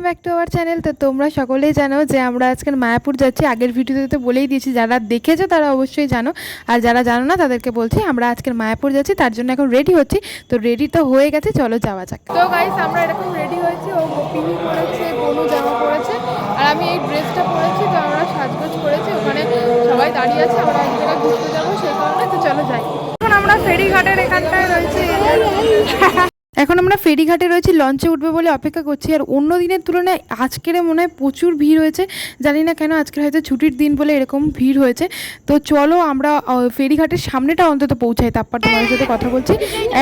Back to our channel. তো তোমরা সকলেই জানো যে আমরা আজকের মায়াপুর যাচ্ছি। আগের ভিডিওতে তো বলেই দিয়েছি, যারা দেখেছো তারা অবশ্যই জানো, আর যারা জানো না তাদেরকে বলছি আমরা আজকের মায়াপুর যাচ্ছি, তার জন্য এখন রেডি হচ্ছি। তো রেডি তো হয়ে গেছে, চলো যাওয়া যাক। তো গাইস আমরা এরকম রেডি হয়েছি, ও পিনি পরেছে, বনু জামা পরেছে, আর আমি এই ড্রেসটা পরেছি। তো আমরা সাজগোজ করেছি, ওখানে সবাই দাঁড়িয়ে আছে, আমরা এক জায়গায় ঘুরতে যাবো সেই কারণে। তো চলো যাই। এখন আমরা ফেরিঘাটের এখানটায় রয়েছি, এখন আমরা ফেরিঘাটে রয়েছি, লঞ্চে উঠবে বলে অপেক্ষা করছি। আর অন্য দিনের তুলনায় আজকের মনে হয় প্রচুর ভিড় হয়েছে, জানি না কেন, আজকের হয়তো ছুটির দিন বলে এরকম ভিড় হয়েছে। তো চলো আমরা ফেরিঘাটের সামনেটা অন্তত পৌঁছাই, তারপর তোমাদের সাথে কথা বলছি।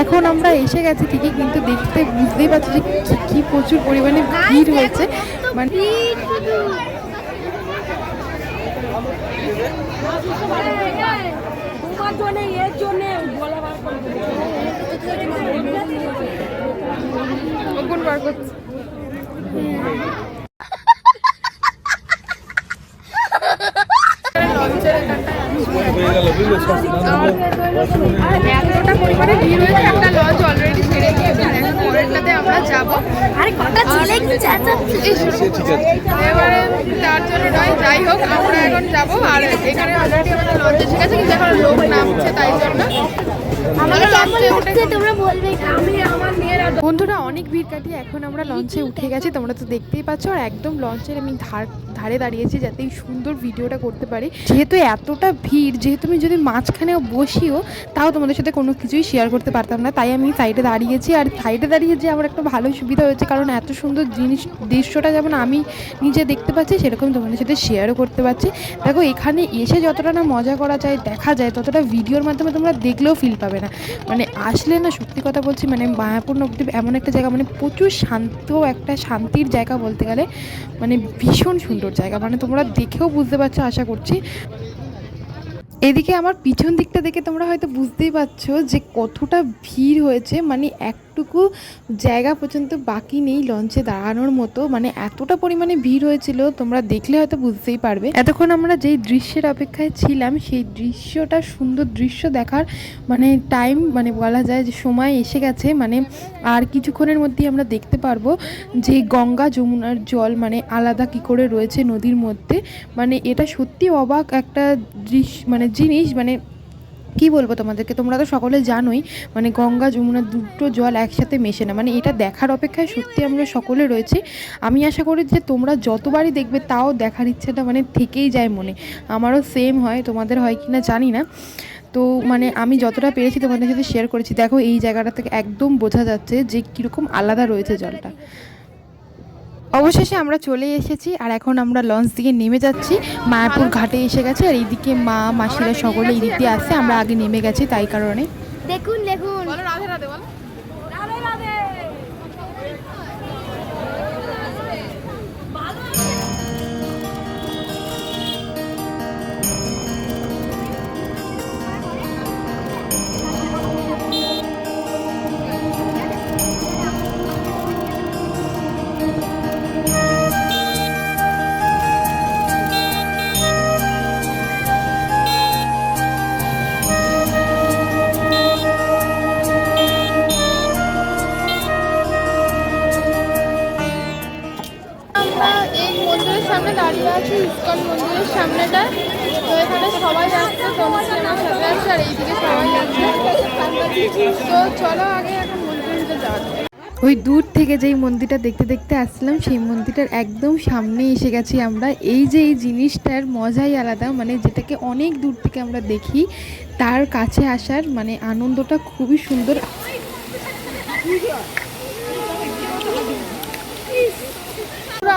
এখন আমরা এসে গেছি ঠিকই, কিন্তু দেখতে বুঝতেই পারছি যে কী প্রচুর পরিমাণে ভিড় হয়েছে। মানে বার করছে এতটা পরিমাণে ভিড় হয়েছে, একটা লঞ্চ অলরেডি ছেড়ে গিয়েছে, আর এখন পরেরটাতে আমরা যাবো। এবারে তার জন্য নয়, যাই হোক আমরা এখন যাবো। আর এখানে অলরেডি আমাদের লঞ্চে ঠিক আছে, কিন্তু এখন লোক নামছে, তাই জন্য বন্ধুরা অনেক ভিড় কাটিয়ে এখন আমরা লঞ্চে উঠে গেছি, তোমরা তো দেখতেই পাচ্ছ। আর একদম লঞ্চের আমি ধারে দাঁড়িয়েছি যাতে এই সুন্দর ভিডিওটা করতে পারি। যেহেতু এতটা ভিড়, যেহেতু আমি যদি মাঝখানেও বসিও তাও তোমাদের সাথে কোনো কিছুই শেয়ার করতে পারতাম না, তাই আমি সাইডে দাঁড়িয়েছি। আর সাইডে দাঁড়িয়ে যে আমার একটা ভালো সুবিধা হয়েছে, কারণ এত সুন্দর দৃশ্যটা যেমন আমি নিজে দেখতে পাচ্ছি, সেরকম তোমাদের সাথে শেয়ারও করতে পারছি। দেখো এখানে এসে যতটা না মজা করা যায়, দেখা যায়, ততটা ভিডিওর মাধ্যমে তোমরা দেখলেও ফিল পাবে না। মানে আসলে না, সত্যি কথা বলছি, মানে মায়াপুর নবদ্বীপ এমন একটা জায়গা, মানে প্রচুর শান্ত, একটা শান্তির জায়গা বলতে গেলে, মানে ভীষণ সুন্দর জায়গা। মানে তোমরা দেখেও বুঝতে পারছো আশা করছি। এদিকে আমার পিছন দিকটা দেখে তোমরা হয়তো বুঝতেই পারছো যে কতটা ভিড় হয়েছে। মানে একটুকু জায়গা পর্যন্ত বাকি নেই লঞ্চে দাঁড়ানোর মতো, মানে এতটা পরিমাণে ভিড় হয়েছিল, তোমরা দেখলে হয়তো বুঝতেই পারবে। এতক্ষণ আমরা যেই দৃশ্যের অপেক্ষায় ছিলাম, সেই দৃশ্যটা, সুন্দর দৃশ্য দেখার মানে টাইম, মানে বলা যায় যে সময় এসে গেছে। মানে আর কিছুক্ষণের মধ্যেই আমরা দেখতে পারবো যে গঙ্গা যমুনার জল মানে আলাদা কি করে রয়েছে নদীর মধ্যে। মানে এটা সত্যি অবাক একটা দৃশ্য, মানে জিনিস, মানে কি বলবো তোমাদেরকে, তোমরা তো সকলে জানোই মানে গঙ্গা যমুনা দুটো জল একসাথে মেশে না। মানে এটা দেখার অপেক্ষায় সত্যি আমরা সকলে রয়েছি। আমি আশা করি যে তোমরা যতবারই দেখবে তাও দেখার ইচ্ছাটা মানে থেকেই যায় মনে। আমারও সেম হয়, তোমাদের হয় কি না জানি না। তো মানে আমি যতটা পেরেছি তোমাদের সাথে শেয়ার করেছি। দেখো এই জায়গাটা থেকে একদম বোঝা যাচ্ছে যে কীরকম আলাদা রয়েছে জলটা। অবশেষে আমরা চলে এসেছি, আর এখন আমরা লঞ্চ দিয়ে নেমে যাচ্ছি, মায়াপুর ঘাটে এসে গেছে। আর এইদিকে মা মাসিরা সকলে এই দিক দিয়ে আসছে, আমরা আগে নেমে গেছি তাই কারণে। দেখুন দেখুন সামনে দাঁড়িয়ে আছি, ইস্কন মন্দিরের সামনেটা। তো এখানে সবাই আসছে, তনুশ্রী আমার সাথে আসছে, আর এইদিকে সবাই আসছে। তো চলো আগে এখন মন্দিরে যাওয়া যায়। ওই দূর থেকে যেই মন্দিরটা দেখতে দেখতে আসছিলাম, সেই মন্দিরটার একদম সামনে এসে গেছি আমরা। এই যে এই জিনিসটার মজাই আলাদা, মানে যেটাকে অনেক দূর থেকে আমরা দেখি, তার কাছে আসার মানে আনন্দটা খুবই সুন্দর।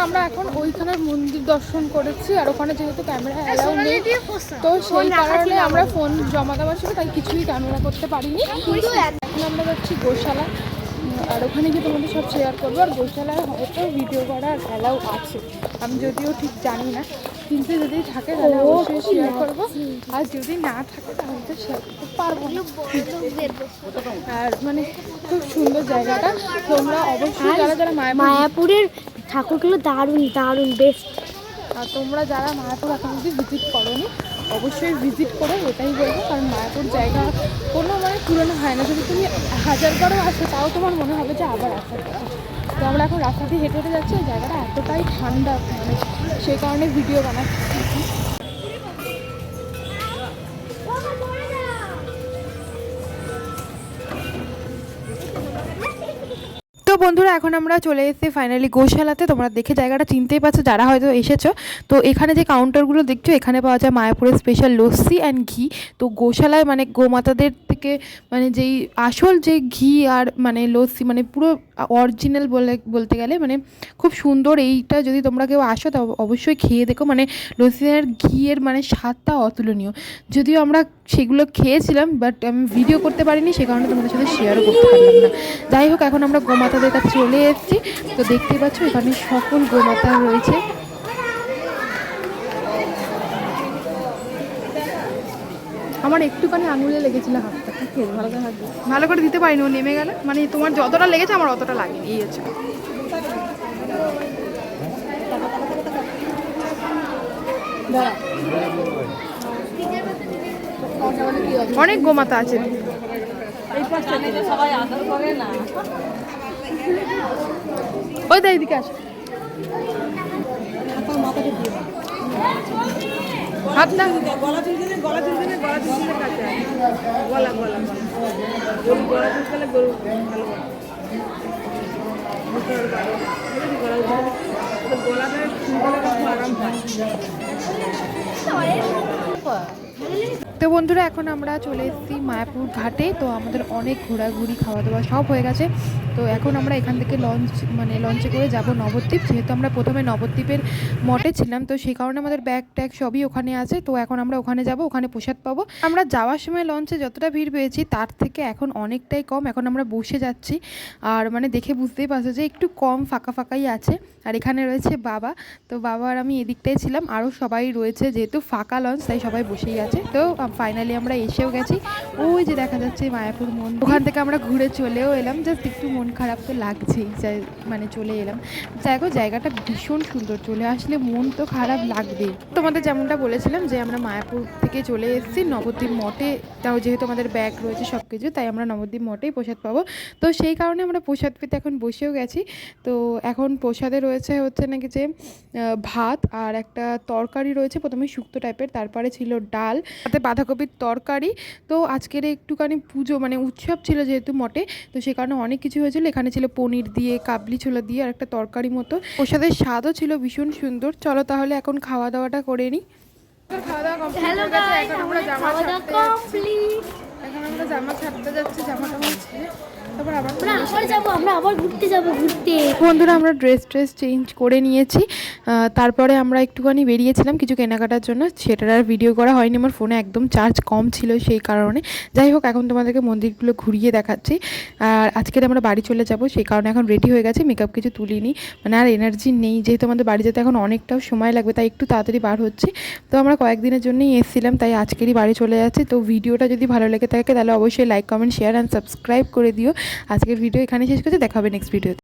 আমরা এখন ওইখানের মন্দির দর্শন করেছি, আর ওখানে যেহেতু ক্যামেরা অ্যালাউ নেই, তো সেই কারণে আমরা ফোন জমা দেওয়ার ছিল, তাই কিছুই ক্যামেরা করতে পারিনি। এখন আমরা যাচ্ছি গোশালা, আর ওখানে গিয়ে তোমাদের সব শেয়ার করবো। আর গোশালায় হয়তো ভিডিও করার অ্যালাউ আছে, আমি যদিও ঠিক জানি না, কিন্তু যদি থাকে তাহলে অবশ্যই শেয়ার করবো, আর যদি না থাকে তাহলে তো শেয়ার করতে পারবো না। আর মানে খুব সুন্দর জায়গাটা, তোমরা অবশ্যই যারা যারা মায়াপুরের ঠাকুরগুলো দারুণ দারুণ বেস্ট। আর তোমরা যারা মায়াপুর এখন অবধি ভিজিট করোনি, অবশ্যই ভিজিট করো, এটাই বলবো। কারণ মায়াপুর জায়গা কোনো মানে পুরনো হয় না, যদি তুমি 1000বারও আসো তাও তোমার মনে হবে যে আবার আসার কথা। তো আমরা এখন রাস্তা দিয়ে হেঁটে হেঁটে যাচ্ছি, ওই জায়গাটা এতটাই ঠান্ডা মানে সেই কারণে ভিডিও বানাচ্ছি। তো বন্ধুরা এখন আমরা চলে এসেছি ফাইনালি গোশালাতে। তোমরা দেখে জায়গাটা চিনতেই পারছো যারা হয়তো এসেছো। তো এখানে যে কাউন্টারগুলো দেখছো এখানে পাওয়া যায় মায়াপুরের স্পেশাল লস্যি অ্যান্ড ঘি। তো গোশালায় মানে গোমাতাদের থেকে মানে যেই আসল যে ঘি আর মানে লস্যি মানে পুরো অরিজিনাল বলতে গেলে মানে খুব সুন্দর। এইটা যদি তোমরা কেউ আসো তো অবশ্যই খেয়ে দেখো, মানে লস্যি আর ঘিয়ের মানে স্বাদটা অতুলনীয়। যদিও আমরা সেগুলো খেয়েছিলাম বাট আমি ভিডিও করতে পারিনি, সে কারণে তোমাদের সাথে শেয়ারও করতে পারলাম না। যাই হোক এখন আমরা গোমাতাদের কাছে চলে এসেছি। তো দেখতেই পাচ্ছ এখানে সকল গোমাতা রয়েছে। আমার একটুখানি আঙুলে লেগেছিল হাতটা, ভালো করে দিতে পারিনি, ও নেমে গেল। মানে তোমার যতটা লেগেছে আমার অতটা লাগেনি, এই হচ্ছে। অনেক গোমাতা আছে। ওই দা এদিকে আসো, হাত না গলা চুলকালে গলা চুলকালে গলা চুলকালে কাছে গলা গলা গরু গলা চুলকালে গরু ভালো গলাটা চুলকালে খুব আরাম পায়। তো বন্ধুরা এখন আমরা চলে এসেছি মায়াপুর ঘাটে। তো আমাদের অনেক ঘোরাঘুরি খাওয়া দাওয়া সব হয়ে গেছে। তো এখন আমরা এখান থেকে লঞ্চে করে যাব নবদ্বীপ। যেহেতু আমরা প্রথমে নবদ্বীপের মঠে ছিলাম তো সেই কারণে আমাদের ব্যাগ ট্যাগ সবই ওখানে আছে। তো এখন আমরা ওখানে যাব, ওখানে প্রসাদ পাবো। আমরা যাওয়ার সময় লঞ্চে যতটা ভিড় পেয়েছি তার থেকে এখন অনেকটাই কম। এখন আমরা বসে যাচ্ছি আর মানে দেখে বুঝতেই পারছো যে একটু কম ফাঁকা ফাঁকাই আছে। আর এখানে রয়েছে বাবা, তো বাবা আর আমি এদিকটাই ছিলাম, আরও সবাই রয়েছে। যেহেতু ফাঁকা লঞ্চ তাই সবাই বসেই আছে। তো ফাইনালি আমরা এসেও গেছি। ওই যে দেখা যাচ্ছে মায়াপুর মন্দির, ওখান থেকে আমরা ঘুরে চলেও এলাম। জাস্ট একটু মন খারাপ তো লাগছেই, মানে চলে এলাম। দেখো জায়গাটা ভীষণ সুন্দর, চলে আসলে মন তো খারাপ লাগবেই। তোমাদের যেমনটা বলেছিলাম যে আমরা মায়াপুর থেকে চলে এসেছি নবদ্বীপ মঠে। তাও যেহেতু আমাদের ব্যাগ রয়েছে সব কিছু, তাই আমরা নবদ্বীপ মঠেই প্রসাদ পাবো। তো সেই কারণে আমরা প্রসাদ পেতে এখন বসেও গেছি। তো এখন প্রসাদে রয়েছে হচ্ছে নাকি যে ভাত আর একটা তরকারি রয়েছে, প্রথমে শুক্তো টাইপের, তারপরে ছিল ডাল, তাতে বাঁধাকপির তরকারি। তো আজকের একটুখানি পুজো মানে উৎসব ছিল যেহেতু মঠে, তো সে কারণে অনেক কিছু হয়েছিল। এখানে ছিল পনির দিয়ে, কাবলি ছোলা দিয়ে আর একটা তরকারি মতো। প্রসাদের স্বাদও ছিল ভীষণ সুন্দর। চলো তাহলে এখন খাওয়া দাওয়াটা করে নিই। খাওয়া দাওয়া কমপ্লিট হয়ে গেছে, এখন আমরা জামা ছাড়তে যাচ্ছি, জামাটা হচ্ছে তারপর আমরা আবার ঘুরতে যাবো। বন্ধুরা আমরা ড্রেস চেঞ্জ করে নিয়েছি। তারপরে আমরা একটুখানি বেরিয়েছিলাম কিছু কেনাকাটার জন্য, সেটার আর ভিডিও করা হয়নি, আমার ফোনে একদম চার্জ কম ছিল সেই কারণে। যাই হোক এখন তোমাদেরকে মন্দিরগুলো ঘুরিয়ে দেখাচ্ছি। আর আজকে আমরা বাড়ি চলে যাব, সেই কারণে এখন রেডি হয়ে গেছে, মেকআপ কিছু তুলিনি, মানে আর এনার্জি নেই। যেহেতু আমাদের বাড়ি যেতে এখন অনেকটাও সময় লাগবে তাই একটু তাড়াতাড়ি বার হচ্ছে। তো আমরা কয়েকদিনের জন্যই এসেছিলাম তাই আজকেরই বাড়ি চলে যাচ্ছি। তো ভিডিওটা যদি ভালো লেগে থাকে তাহলে অবশ্যই like comment share and subscribe করে দিও। আজকের ভিডিও এখানে শেষ করছি, দেখা হবে নেক্সট ভিডিওতে।